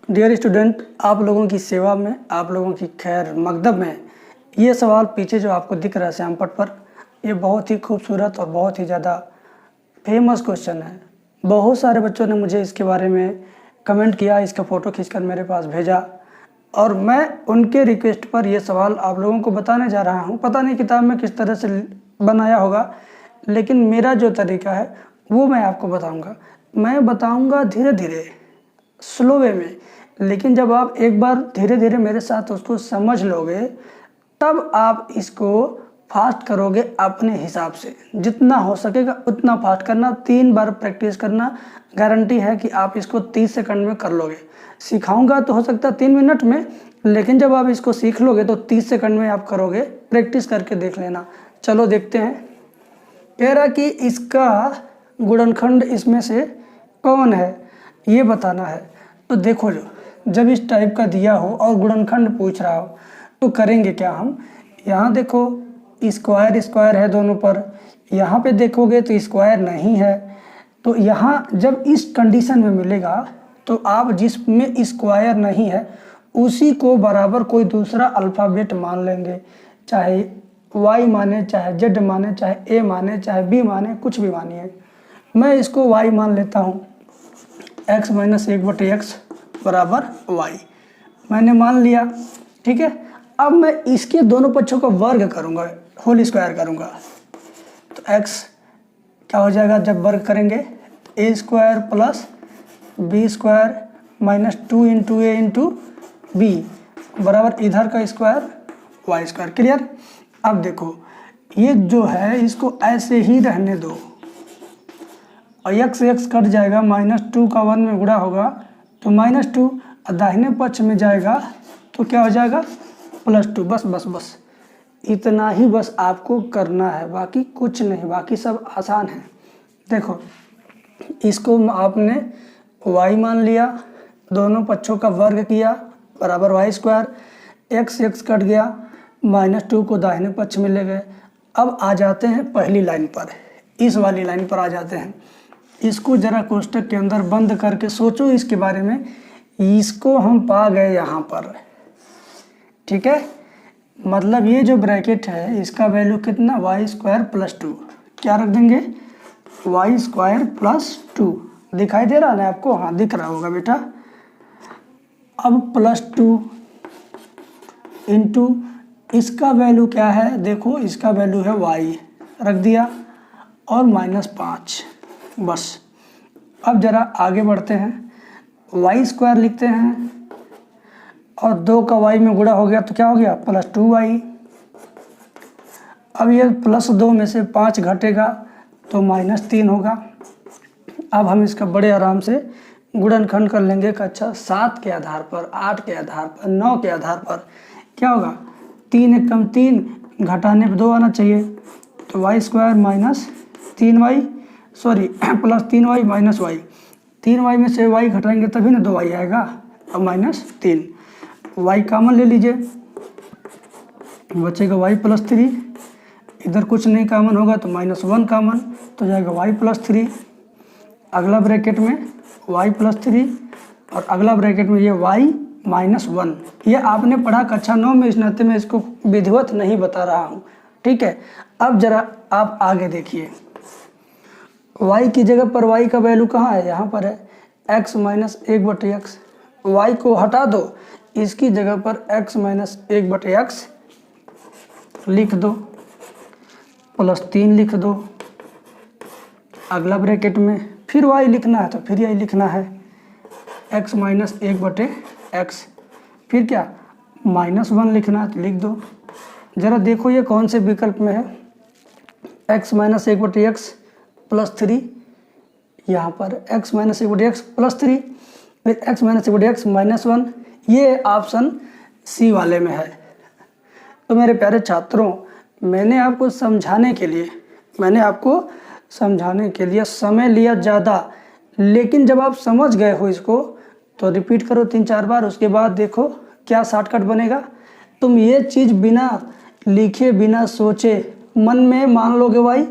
Dear student, आप लोगों की सेवा में, आप लोगों की खैर मकदम में ये सवाल पीछे जो आपको दिख रहा है श्याम पट पर, ये बहुत ही खूबसूरत और बहुत ही ज़्यादा फेमस क्वेश्चन है। बहुत सारे बच्चों ने मुझे इसके बारे में कमेंट किया, इसका फ़ोटो खींचकर मेरे पास भेजा और मैं उनके रिक्वेस्ट पर यह सवाल आप लोगों को बताने जा रहा हूँ। पता नहीं किताब में किस तरह से बनाया होगा, लेकिन मेरा जो तरीका है वो मैं आपको बताऊँगा। मैं बताऊँगा धीरे धीरे, स्लो वे में, लेकिन जब आप एक बार धीरे धीरे मेरे साथ उसको समझ लोगे तब आप इसको फास्ट करोगे अपने हिसाब से। जितना हो सकेगा उतना फास्ट करना, 3 बार प्रैक्टिस करना। गारंटी है कि आप इसको 30 सेकंड में कर लोगे। सिखाऊंगा तो हो सकता है 3 मिनट में, लेकिन जब आप इसको सीख लोगे तो 30 सेकंड में आप करोगे। प्रैक्टिस करके देख लेना। चलो देखते हैं। कह रहा कि इसका गुणनखंड इसमें से कौन है ये बताना है। तो देखो, जब इस टाइप का दिया हो और गुणनखंड पूछ रहा हो तो करेंगे क्या हम। यहाँ देखो स्क्वायर स्क्वायर है दोनों पर, यहाँ पे देखोगे तो स्क्वायर नहीं है। तो यहाँ जब इस कंडीशन में मिलेगा तो आप जिसमें स्क्वायर नहीं है उसी को बराबर कोई दूसरा अल्फ़ाबेट मान लेंगे, चाहे y माने, चाहे z माने, चाहे a माने, चाहे b माने, कुछ भी मानिए। मैं इसको y मान लेता हूँ। x माइनस 1/x बराबर y मैंने मान लिया, ठीक है। अब मैं इसके दोनों पक्षों का वर्ग करूँगा, होल स्क्वायर करूँगा। तो x क्या हो जाएगा जब वर्ग करेंगे, a square plus b square minus 2 into A into B बराबर इधर का स्क्वायर y स्क्वायर। क्लियर। अब देखो ये जो है इसको ऐसे ही रहने दो और x कट जाएगा, -2 का 1 में गुणा होगा तो -2, और दाहिने पक्ष में जाएगा तो क्या हो जाएगा +2। बस बस बस इतना ही बस आपको करना है, बाकी कुछ नहीं, बाकी सब आसान है। देखो इसको आपने y मान लिया, दोनों पक्षों का वर्ग किया बराबर y स्क्वायर, x कट गया, -2 को दाहिने पक्ष में ले गए। अब आ जाते हैं पहली लाइन पर, इस वाली लाइन पर आ जाते हैं। इसको ज़रा कोष्टक के अंदर बंद करके सोचो इसके बारे में। इसको हम पा गए यहाँ पर, ठीक है। मतलब ये जो ब्रैकेट है इसका वैल्यू कितना, y स्क्वायर प्लस 2। क्या रख देंगे, y स्क्वायर प्लस 2। दिखाई दे रहा है ना आपको, हाँ दिख रहा होगा बेटा। अब +2 इंटू इसका वैल्यू क्या है, देखो इसका वैल्यू है y, रख दिया, और -5। बस अब ज़रा आगे बढ़ते हैं, y स्क्वायर लिखते हैं और 2 का y में गुणा हो गया तो क्या हो गया +2y। अब ये +2 में से 5 घटेगा तो -3 होगा। अब हम इसका बड़े आराम से गुणनखंड कर लेंगे। कक्षा 7 के आधार पर, 8 के आधार पर, 9 के आधार पर क्या होगा, 3 एक कम 3, घटाने पर 2 आना चाहिए। तो y square minus 3y, sorry plus 3y minus y, 3y में से y घटाएंगे तभी ना 2y आएगा, अब -3। y कॉमन ले लीजिए, बचेगा y + 3। इधर कुछ नहीं कॉमन होगा तो -1 कॉमन तो जाएगा y + 3। अगला ब्रैकेट में y + 3 और अगला ब्रैकेट में ये y -1। ये आपने पढ़ा कक्षा 9 में, इस नाते में इसको विधिवत नहीं बता रहा हूँ, ठीक है। अब जरा आप आगे देखिए, y की जगह पर y का वैल्यू कहाँ है, यहाँ पर है, x माइनस 1/x। y को हटा दो, इसकी जगह पर x माइनस 1/x लिख दो, +3 लिख दो। अगला ब्रैकेट में फिर y लिखना है तो फिर यही लिखना है, x माइनस 1/x। फिर क्या, -1 लिखना है तो लिख दो। ज़रा देखो ये कौन से विकल्प में है, x माइनस 1/x +3, यहाँ पर x माइनस 1/x +3, फिर x माइनस 1/x -1, ये ऑप्शन सी वाले में है। तो मेरे प्यारे छात्रों, मैंने आपको समझाने के लिए समय लिया ज़्यादा, लेकिन जब आप समझ गए हो इसको तो रिपीट करो 3-4 बार, उसके बाद देखो क्या शॉर्टकट बनेगा। तुम ये चीज़ बिना लिखे, बिना सोचे, मन में मान लोगे, भाई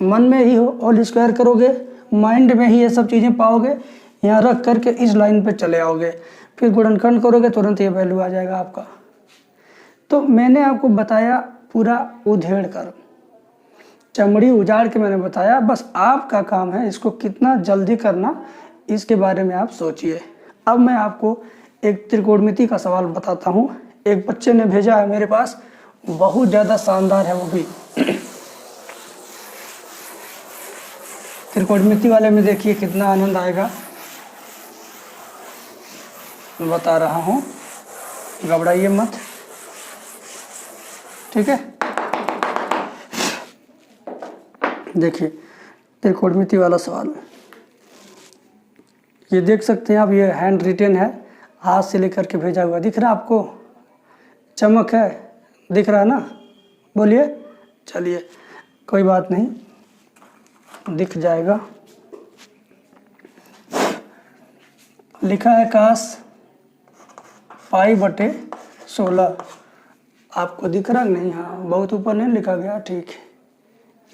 मन में ही होल स्क्वायर करोगे, माइंड में ही ये सब चीज़ें पाओगे, यहाँ रख करके इस लाइन पे चले आओगे। फिर गुणनखंड करोगे तुरंत ये वैल्यू आ जाएगा आपका। तो मैंने आपको बताया पूरा उधेड़ कर, चमड़ी उजाड़ के मैंने बताया। बस आपका काम है इसको कितना जल्दी करना, इसके बारे में आप सोचिए। अब मैं आपको एक त्रिकोणमिति का सवाल बताता हूँ। एक बच्चे ने भेजा है मेरे पास, बहुत ज़्यादा शानदार है वो भी। त्रिकोणमिति वाले में देखिए कितना आनंद आएगा, मैं बता रहा हूँ, घबराइए मत, ठीक है। देखिए त्रिकोणमिति वाला सवाल, ये देख सकते हैं आप, ये हैंड रिटेन है, हाथ से लेकर के भेजा हुआ। दिख रहा है आपको, चमक है, दिख रहा है ना? बोलिए। चलिए कोई बात नहीं, दिख जाएगा। लिखा है काश π/16। आपको दिख रहा नहीं? हाँ, बहुत ऊपर नहीं लिखा गया, ठीक है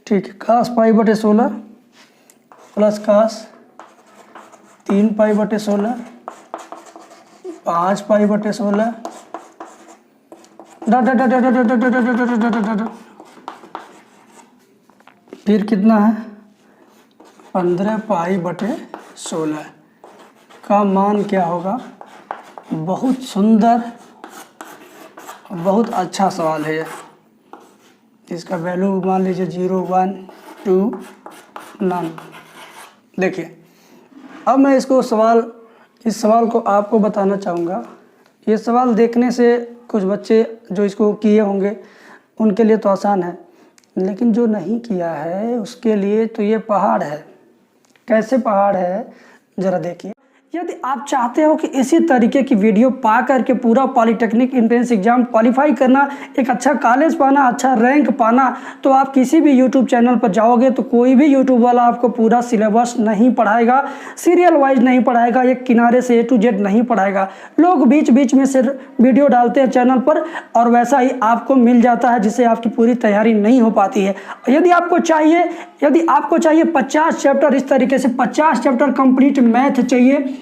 ठीक है। काश π/16 प्लस काश 3π/16 5π/16 फिर कितना है 15π/16 का मान क्या होगा? बहुत सुंदर, बहुत अच्छा सवाल है ये। इसका वैल्यू मान लीजिए 0 1 2 नन। देखिए अब मैं इस सवाल को आपको बताना चाहूँगा। ये सवाल देखने से कुछ बच्चे जो इसको किए होंगे उनके लिए तो आसान है, लेकिन जो नहीं किया है उसके लिए तो ये पहाड़ है। कैसे पहाड़ है ज़रा देखिए। यदि आप चाहते हो कि इसी तरीके की वीडियो पा करके पूरा पॉलिटेक्निक एंट्रेंस एग्जाम क्वालिफाई करना, एक अच्छा कॉलेज पाना, अच्छा रैंक पाना, तो आप किसी भी यूट्यूब चैनल पर जाओगे तो कोई भी यूट्यूब वाला आपको पूरा सिलेबस नहीं पढ़ाएगा, सीरियल वाइज नहीं पढ़ाएगा, एक किनारे से A to Z नहीं पढ़ाएगा। लोग बीच बीच में सिर्फ वीडियो डालते हैं चैनल पर और वैसा ही आपको मिल जाता है जिससे आपकी पूरी तैयारी नहीं हो पाती है। यदि आपको चाहिए 50 चैप्टर, इस तरीके से 50 चैप्टर कंप्लीट मैथ चाहिए,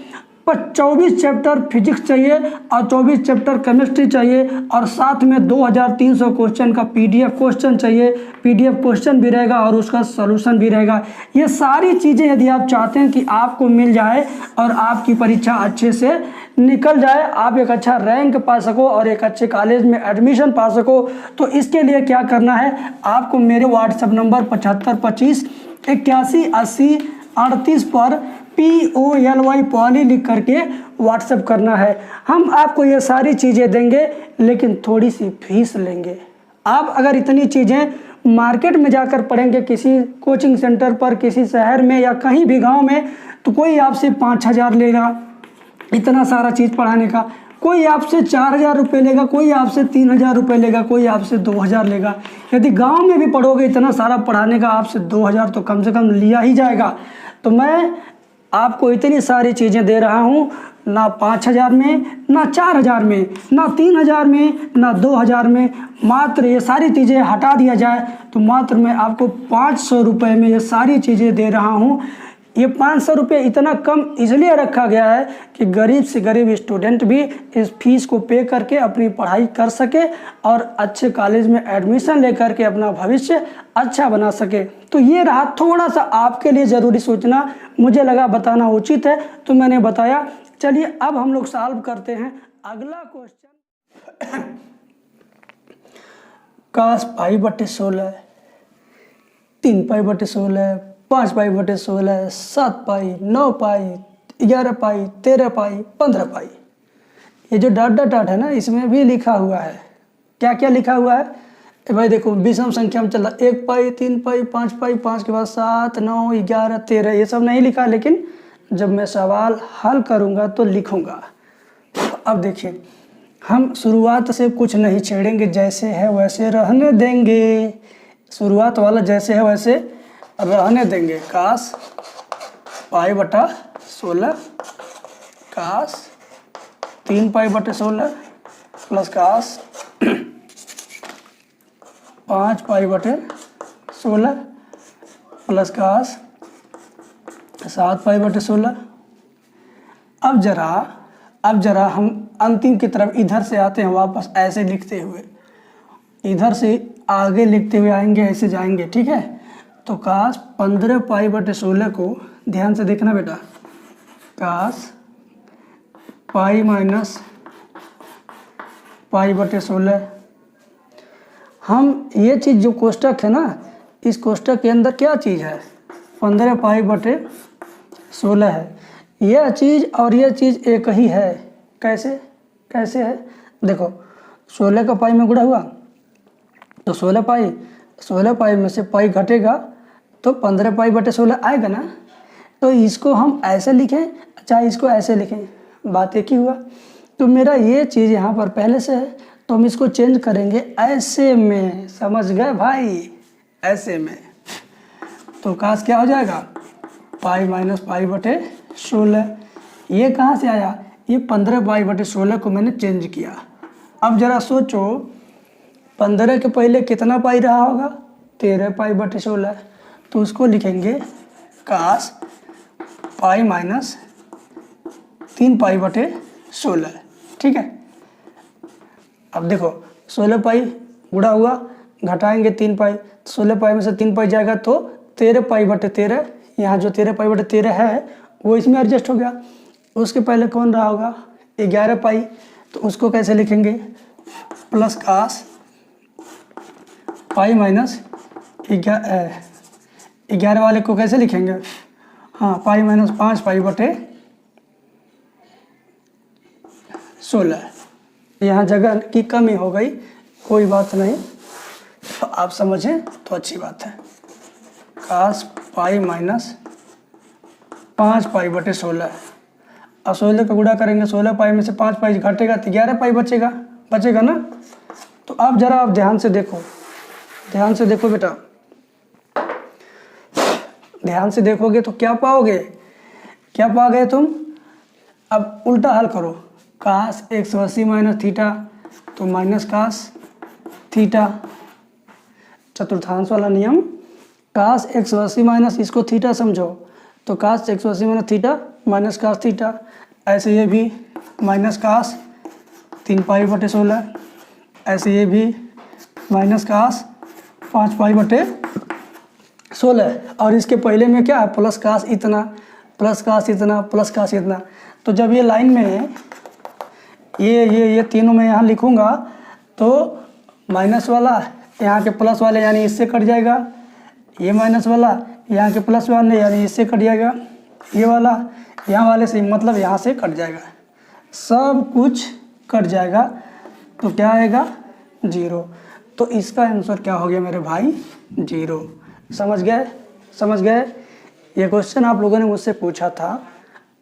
24 चैप्टर फिजिक्स चाहिए और 24 चैप्टर केमिस्ट्री चाहिए, और साथ में 2300 क्वेश्चन का PDF क्वेश्चन चाहिए। PDF क्वेश्चन भी रहेगा और उसका सॉल्यूशन भी रहेगा। ये सारी चीज़ें यदि आप चाहते हैं कि आपको मिल जाए और आपकी परीक्षा अच्छे से निकल जाए, आप एक अच्छा रैंक पा सको और एक अच्छे कॉलेज में एडमिशन पा सको, तो इसके लिए क्या करना है, आपको मेरे व्हाट्सएप नंबर 7525 81 80 38 पर POLY पॉली लिख करके व्हाट्सएप करना है। हम आपको ये सारी चीज़ें देंगे, लेकिन थोड़ी सी फीस लेंगे। आप अगर इतनी चीज़ें मार्केट में जाकर पढ़ेंगे, किसी कोचिंग सेंटर पर, किसी शहर में या कहीं भी गांव में, तो कोई आपसे 5000 लेगा इतना सारा चीज़ पढ़ाने का, कोई आपसे 4000 रुपये लेगा, कोई आपसे 3000 रुपये लेगा, कोई आपसे 2000 लेगा। यदि गांव में भी पढ़ोगे इतना सारा पढ़ाने का, आपसे 2000 तो कम से कम लिया ही जाएगा। तो मैं आपको इतनी सारी चीज़ें दे रहा हूँ, ना 5000 में, ना 4000 में, ना 3000 में, ना 2000 में, मात्र ये सारी चीज़ें हटा दिया जाए तो मात्र मैं आपको 500 रुपये में ये सारी चीज़ें दे रहा हूँ। ये 500 रुपये इतना कम इसलिए रखा गया है कि गरीब से गरीब स्टूडेंट भी इस फीस को पे करके अपनी पढ़ाई कर सके और अच्छे कॉलेज में एडमिशन लेकर के अपना भविष्य अच्छा बना सके। तो ये रहा थोड़ा सा आपके लिए ज़रूरी सूचना, मुझे लगा बताना उचित है तो मैंने बताया। चलिए अब हम लोग सॉल्व करते हैं अगला क्वेश्चन। काश π/16, 3π/16, 5π/16, 7π, 9π, 11π, 13π, 15π। ये जो डॉट है ना, इसमें भी लिखा हुआ है। क्या क्या लिखा हुआ है भाई? देखो विषम संख्या में चल रहा 1π, 3π, 5π, 5 के बाद 7, 9, 11, 13, ये सब नहीं लिखा, लेकिन जब मैं सवाल हल करूँगा तो लिखूँगा। अब देखिए, हम शुरुआत से कुछ नहीं छेड़ेंगे, जैसे है वैसे रहने देंगे। शुरुआत वाला जैसे है वैसे रहने देंगे। काश π/16, काश 3π/16 प्लस काश 5π/16 प्लस काश 7π/16। अब जरा अब जरा हम अंतिम की तरफ इधर से आते हैं वापस ऐसे लिखते हुए, इधर से आगे लिखते हुए आएंगे, ऐसे जाएंगे, ठीक है। तो काश 15 पाई बटे 16 को ध्यान से देखना बेटा, काश पाई माइनस पाई बटे 16, हम ये चीज़ जो कोष्टक है ना, इस कोष्टक के अंदर क्या चीज़ है, 15 पाई बटे 16 है। यह चीज़ और यह चीज़ एक ही है। कैसे कैसे है, देखो 16 का पाई में गुणा हुआ तो 16 पाई में से पाई घटेगा तो 15 पाई बटे 16 आएगा ना। तो इसको हम ऐसे लिखें चाहे इसको ऐसे लिखें, बात एक ही हुआ। तो मेरा ये चीज़ यहाँ पर पहले से है तो हम इसको चेंज करेंगे ऐसे में, समझ गए भाई, ऐसे में। तो काश क्या हो जाएगा, पाई माइनस पाई बटे 16। ये कहाँ से आया, ये 15 पाई बटे 16 को मैंने चेंज किया। अब ज़रा सोचो 15 के पहले कितना पाई रहा होगा, 13 पाई बटे 16। तो उसको लिखेंगे काश पाई माइनस 3 पाई बटे 16, ठीक है। अब देखो 16 पाई गुणा हुआ, घटाएंगे 3 पाई, 16 पाई में से 3 पाई जाएगा तो 13 पाई बटे 13, यहाँ जो 13 पाई बटे 13 है वो इसमें एडजस्ट हो गया। उसके पहले कौन रहा होगा, 11 पाई, तो उसको कैसे लिखेंगे, प्लस काश पाई माइनस 11 वाले को कैसे लिखेंगे, हाँ पाई माइनस 5 पाई बटे 16। यहाँ जगह की कमी हो गई, कोई बात नहीं, तो आप समझें तो अच्छी बात है। काश पाई माइनस 5 पाई बटे 16, अब 16 का गुणा करेंगे, 16 पाई में से 5 पाई घटेगा तो 11 पाई बचेगा ना। तो अब जरा आप ध्यान से देखो बेटा, ध्यान से देखोगे तो क्या पाओगे तुम। अब उल्टा हल करो, काश 180 माइनस थीटा तो माइनस काश थीटा, चतुर्थांश वाला नियम, काश 180 माइनस इसको थीटा समझो तो काश 180 माइनस थीटा माइनस काश थीटा। ऐसे ये भी माइनस काश 3 पाई बटे 16, ऐसे ये भी माइनस काश 5 पाई बटे 16, और इसके पहले में क्या है, प्लस काश इतना प्लस काश इतना प्लस काश इतना। तो जब ये लाइन में ये तीनों मैं यहाँ लिखूँगा तो माइनस वाला यहाँ के प्लस वाले यानी इससे कट जाएगा, ये माइनस वाला यहाँ के प्लस वाले यानी इससे कट जाएगा, ये वाला यहाँ वाले से मतलब यहाँ से कट जाएगा, सब कुछ कट जाएगा। तो क्या आएगा, 0। तो इसका आंसर क्या हो गया मेरे भाई, 0। समझ गए। ये क्वेश्चन आप लोगों ने मुझसे पूछा था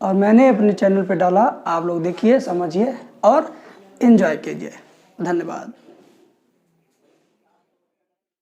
और मैंने अपने चैनल पे डाला, आप लोग देखिए, समझिए और एंजॉय कीजिए। धन्यवाद।